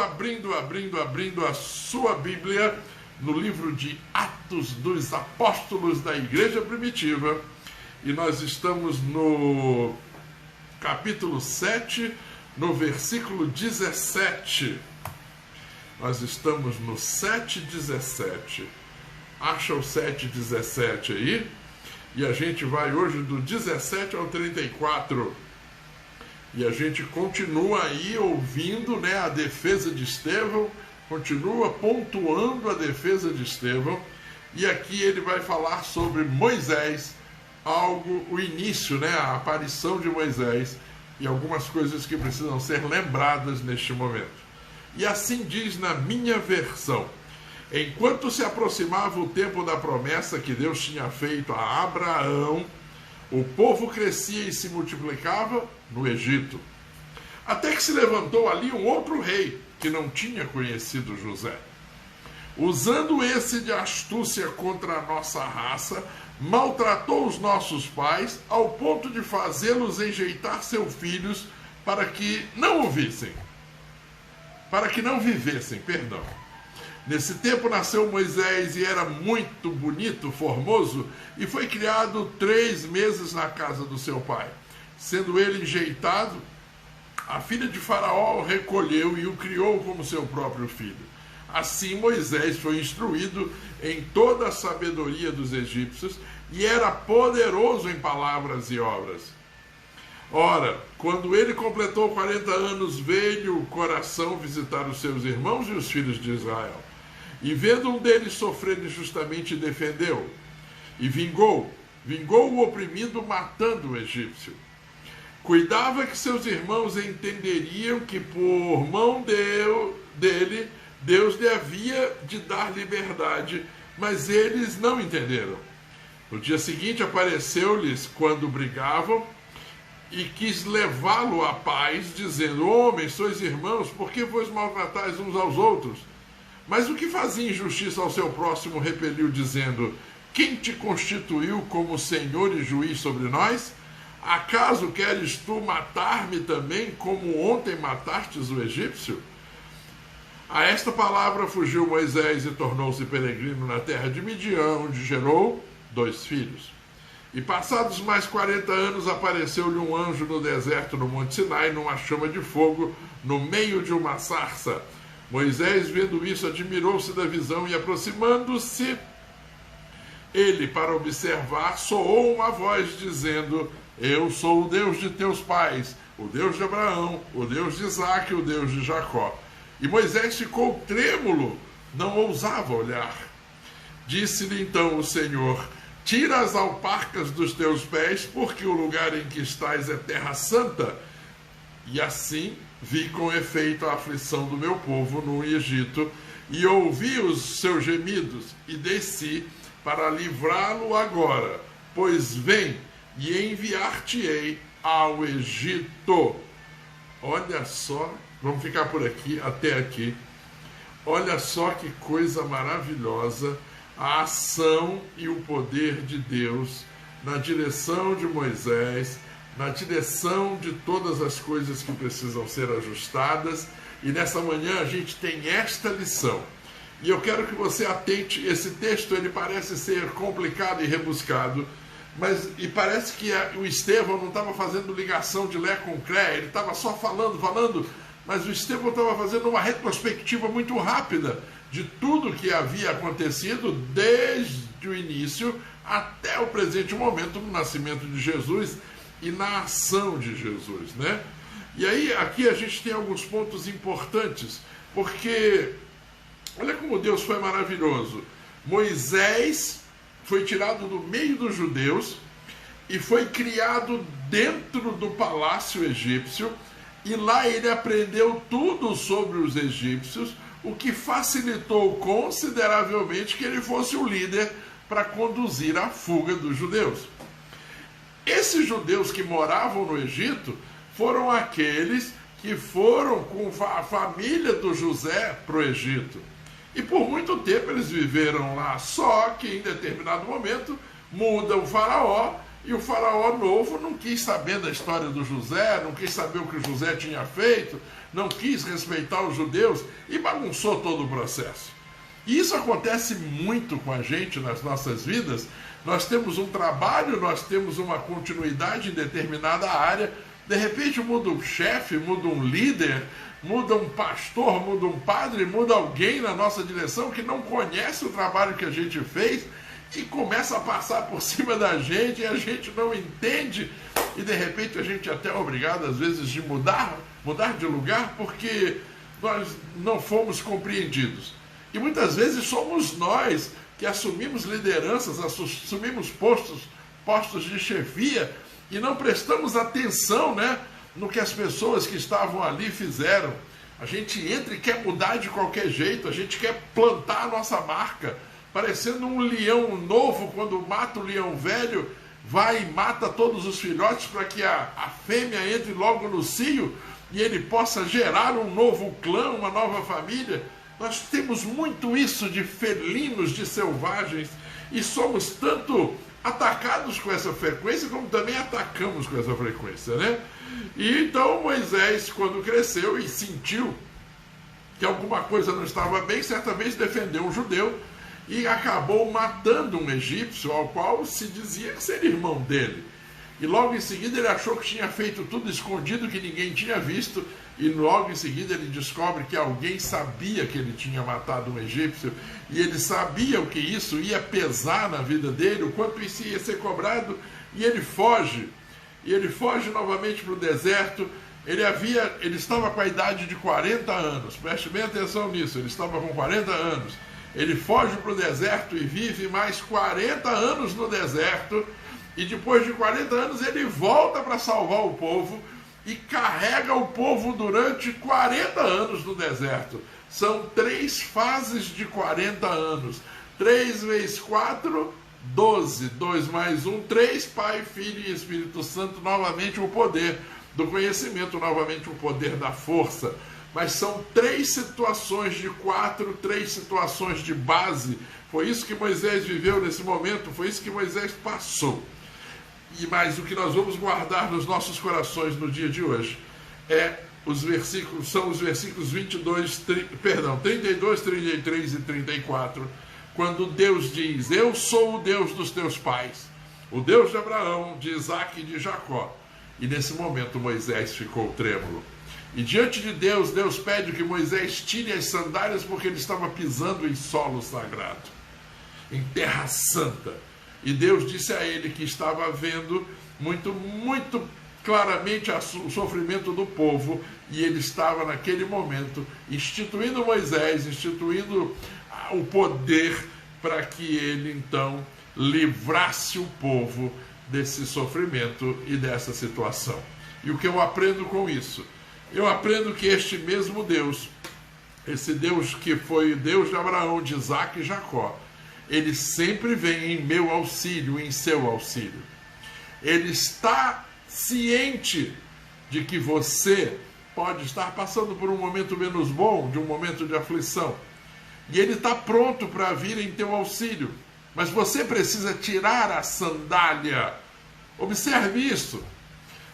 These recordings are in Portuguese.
abrindo a sua Bíblia no livro de Atos dos Apóstolos da Igreja Primitiva. E nós estamos no capítulo 7, no versículo 17. Nós estamos no 7:17. Acha o 7:17 aí? E a gente vai hoje do 17 ao 34. E a gente continua aí ouvindo, a defesa de Estevão, continua pontuando a defesa de Estevão. E aqui ele vai falar sobre Moisés, o início, a aparição de Moisés e algumas coisas que precisam ser lembradas neste momento. E assim diz na minha versão: enquanto se aproximava o tempo da promessa que Deus tinha feito a Abraão, o povo crescia e se multiplicava no Egito. Até que se levantou ali um outro rei que não tinha conhecido José. Usando esse de astúcia contra a nossa raça, maltratou os nossos pais ao ponto de fazê-los enjeitar seus filhos para que não vivessem. Nesse tempo nasceu Moisés e era muito bonito, formoso, e foi criado 3 meses na casa do seu pai. Sendo ele enjeitado, a filha de Faraó o recolheu e o criou como seu próprio filho. Assim Moisés foi instruído em toda a sabedoria dos egípcios e era poderoso em palavras e obras. Ora, quando ele completou 40 anos, veio o coração visitar os seus irmãos e os filhos de Israel. E vendo um deles sofrer injustamente, defendeu. E vingou o oprimido, matando o egípcio. Cuidava que seus irmãos entenderiam que por mão dele, Deus lhe havia de dar liberdade, mas eles não entenderam. No dia seguinte apareceu-lhes quando brigavam, e quis levá-lo à paz, dizendo: homens, sois irmãos, por que vos maltratais uns aos outros? Mas o que fazia injustiça ao seu próximo repeliu, dizendo: quem te constituiu como senhor e juiz sobre nós? Acaso queres tu matar-me também, como ontem matastes o egípcio? A esta palavra fugiu Moisés e tornou-se peregrino na terra de Midian, onde gerou 2 filhos. E passados mais 40 anos, apareceu-lhe um anjo no deserto, no Monte Sinai, numa chama de fogo, no meio de uma sarça. Moisés, vendo isso, admirou-se da visão e, aproximando-se ele para observar, soou uma voz dizendo: eu sou o Deus de teus pais, o Deus de Abraão, o Deus de Isaque, o Deus de Jacó. E Moisés ficou trêmulo, não ousava olhar. Disse-lhe então o Senhor: tira as alparcas dos teus pés, porque o lugar em que estás é terra santa. E assim vi com efeito a aflição do meu povo no Egito, e ouvi os seus gemidos, e desci para livrá-lo agora. Pois vem, e enviar-te-ei ao Egito. Olha só, vamos ficar por aqui, até aqui. Olha só que coisa maravilhosa, a ação e o poder de Deus na direção de Moisés, na direção de todas as coisas que precisam ser ajustadas. E nessa manhã a gente tem esta lição. E eu quero que você atente. Esse texto, ele parece ser complicado e rebuscado, e parece que o Estevão não estava fazendo ligação de Lé com Cré, ele estava só falando, mas o Estevão estava fazendo uma retrospectiva muito rápida de tudo que havia acontecido desde o início até o presente momento, no nascimento de Jesus e na ação de Jesus, E aí, aqui a gente tem alguns pontos importantes, porque olha como Deus foi maravilhoso. Moisés foi tirado do meio dos judeus e foi criado dentro do palácio egípcio, e lá ele aprendeu tudo sobre os egípcios, o que facilitou consideravelmente que ele fosse o líder para conduzir a fuga dos judeus. Esses judeus que moravam no Egito foram aqueles que foram com a família do José para o Egito. E por muito tempo eles viveram lá, só que em determinado momento muda o faraó E o faraó novo não quis saber da história do José, não quis saber o que o José tinha feito, não quis respeitar os judeus e bagunçou todo o processo. E isso acontece muito com a gente nas nossas vidas. Nós temos um trabalho, nós temos uma continuidade em determinada área, de repente muda um chefe, muda um líder, muda um pastor, muda um padre, muda alguém na nossa direção que não conhece o trabalho que a gente fez e começa a passar por cima da gente e a gente não entende e de repente a gente até é obrigado às vezes de mudar de lugar porque nós não fomos compreendidos. E muitas vezes somos nós que assumimos lideranças, assumimos postos de chefia e não prestamos atenção, né, no que as pessoas que estavam ali fizeram. A gente entra e quer mudar de qualquer jeito, a gente quer plantar a nossa marca, parecendo um leão novo, quando mata o leão velho, vai e mata todos os filhotes para que a fêmea entre logo no cio e ele possa gerar um novo clã, uma nova família. Nós temos muito isso de felinos, de selvagens, e somos tanto atacados com essa frequência, como também atacamos com essa frequência, né? E então Moisés, quando cresceu e sentiu que alguma coisa não estava bem, certa vez defendeu um judeu e acabou matando um egípcio, ao qual se dizia que seria irmão dele. E logo em seguida ele achou que tinha feito tudo escondido, que ninguém tinha visto, e logo em seguida ele descobre que alguém sabia que ele tinha matado um egípcio, e ele sabia o que isso ia pesar na vida dele, o quanto isso ia ser cobrado, e ele foge. E ele foge novamente para o deserto. Ele estava com a idade de 40 anos, preste bem atenção nisso, ele estava com 40 anos. Ele foge para o deserto e vive mais 40 anos no deserto, e depois de 40 anos ele volta para salvar o povo e carrega o povo durante 40 anos no deserto. São 3 fases de 40 anos. 3 vezes 4, 12. 2 mais 1, 3. Pai, Filho e Espírito Santo, novamente o poder do conhecimento, novamente o poder da força. Mas são 3 situações de 4, 3 situações de base. Foi isso que Moisés viveu nesse momento, foi isso que Moisés passou. E mais o que nós vamos guardar nos nossos corações no dia de hoje são os versículos 32, 32, 33 e 34, quando Deus diz: eu sou o Deus dos teus pais, o Deus de Abraão, de Isaque e de Jacó. E nesse momento Moisés ficou trêmulo. E diante de Deus, Deus pede que Moisés tire as sandálias, porque ele estava pisando em solo sagrado, em terra santa. E Deus disse a ele que estava vendo muito, muito claramente o sofrimento do povo, e ele estava naquele momento instituindo Moisés, instituindo o poder para que ele então livrasse o povo desse sofrimento e dessa situação. E o que eu aprendo com isso? Eu aprendo que este mesmo Deus, esse Deus que foi o Deus de Abraão, de Isaque e Jacó, ele sempre vem em meu auxílio, em seu auxílio. Ele está ciente de que você pode estar passando por um momento menos bom, de um momento de aflição. E ele está pronto para vir em teu auxílio. Mas você precisa tirar a sandália. Observe isso.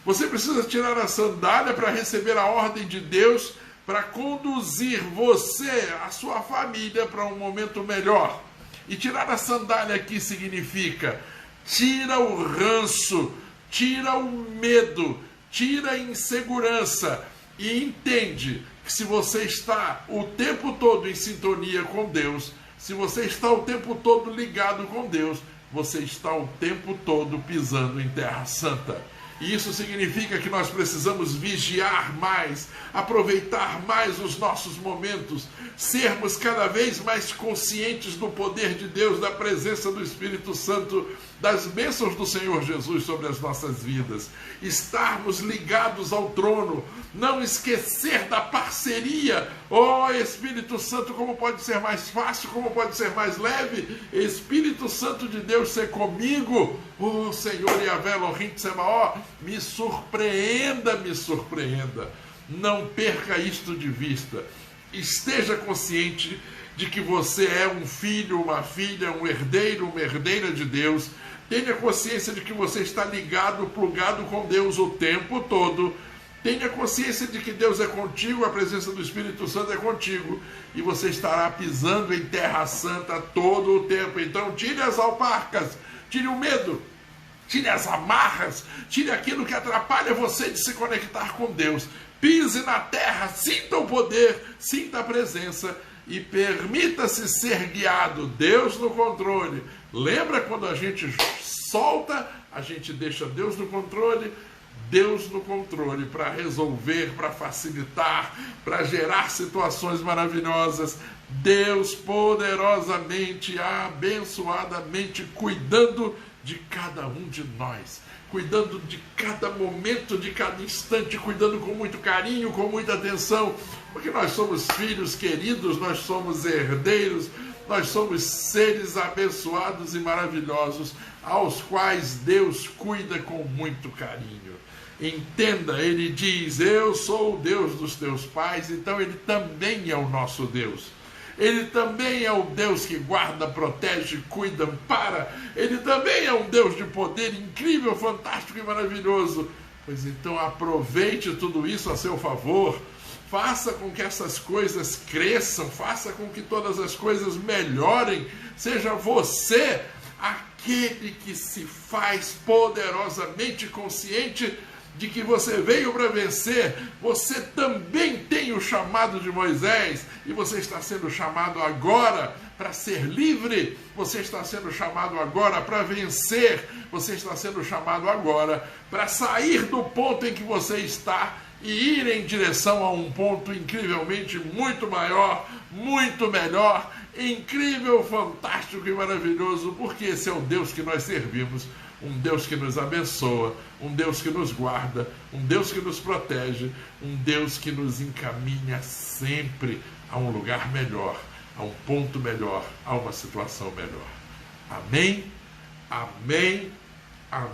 Você precisa tirar a sandália para receber a ordem de Deus, para conduzir você, a sua família, para um momento melhor. E tirar a sandália aqui significa: tira o ranço, tira o medo, tira a insegurança e entende que se você está o tempo todo em sintonia com Deus, se você está o tempo todo ligado com Deus, você está o tempo todo pisando em terra santa. E isso significa que nós precisamos vigiar mais, aproveitar mais os nossos momentos, sermos cada vez mais conscientes do poder de Deus, da presença do Espírito Santo, das bênçãos do Senhor Jesus sobre as nossas vidas, estarmos ligados ao trono, não esquecer da parceria. Oh, Espírito Santo, como pode ser mais fácil, como pode ser mais leve? Espírito Santo de Deus, ser comigo. Oh, Senhor Yahvé Elohim Tsebaó, me surpreenda, me surpreenda. Não perca isto de vista. esteja consciente de que você é um filho, uma filha, um herdeiro, uma herdeira de Deus. Tenha consciência de que você está ligado, plugado com Deus o tempo todo. Tenha consciência de que Deus é contigo, a presença do Espírito Santo é contigo, e você estará pisando em terra santa todo o tempo. Então tire as alparcas, tire o medo, tire as amarras, tire aquilo que atrapalha você de se conectar com Deus. Pise na terra, sinta o poder, sinta a presença e permita-se ser guiado. Deus no controle. Lembra quando a gente solta, a gente deixa Deus no controle? Deus no controle para resolver, para facilitar, para gerar situações maravilhosas. Deus poderosamente, abençoadamente cuidando de cada um de nós, cuidando de cada momento, de cada instante, cuidando com muito carinho, com muita atenção, porque nós somos filhos queridos, nós somos herdeiros, nós somos seres abençoados e maravilhosos, aos quais Deus cuida com muito carinho. Entenda, ele diz, eu sou o Deus dos teus pais, então ele também é o nosso Deus. Ele também é o Deus que guarda, protege, cuida, ampara. Ele também é um Deus de poder incrível, fantástico e maravilhoso. Pois então aproveite tudo isso a seu favor. Faça com que essas coisas cresçam, faça com que todas as coisas melhorem. Seja você aquele que se faz poderosamente consciente de que você veio para vencer. Você também tem o chamado de Moisés, e você está sendo chamado agora para ser livre, você está sendo chamado agora para vencer, você está sendo chamado agora para sair do ponto em que você está e ir em direção a um ponto incrivelmente muito maior, muito melhor, incrível, fantástico e maravilhoso, porque esse é o Deus que nós servimos. Um Deus que nos abençoa, um Deus que nos guarda, um Deus que nos protege, um Deus que nos encaminha sempre a um lugar melhor, a um ponto melhor, a uma situação melhor. Amém? Amém? Amém.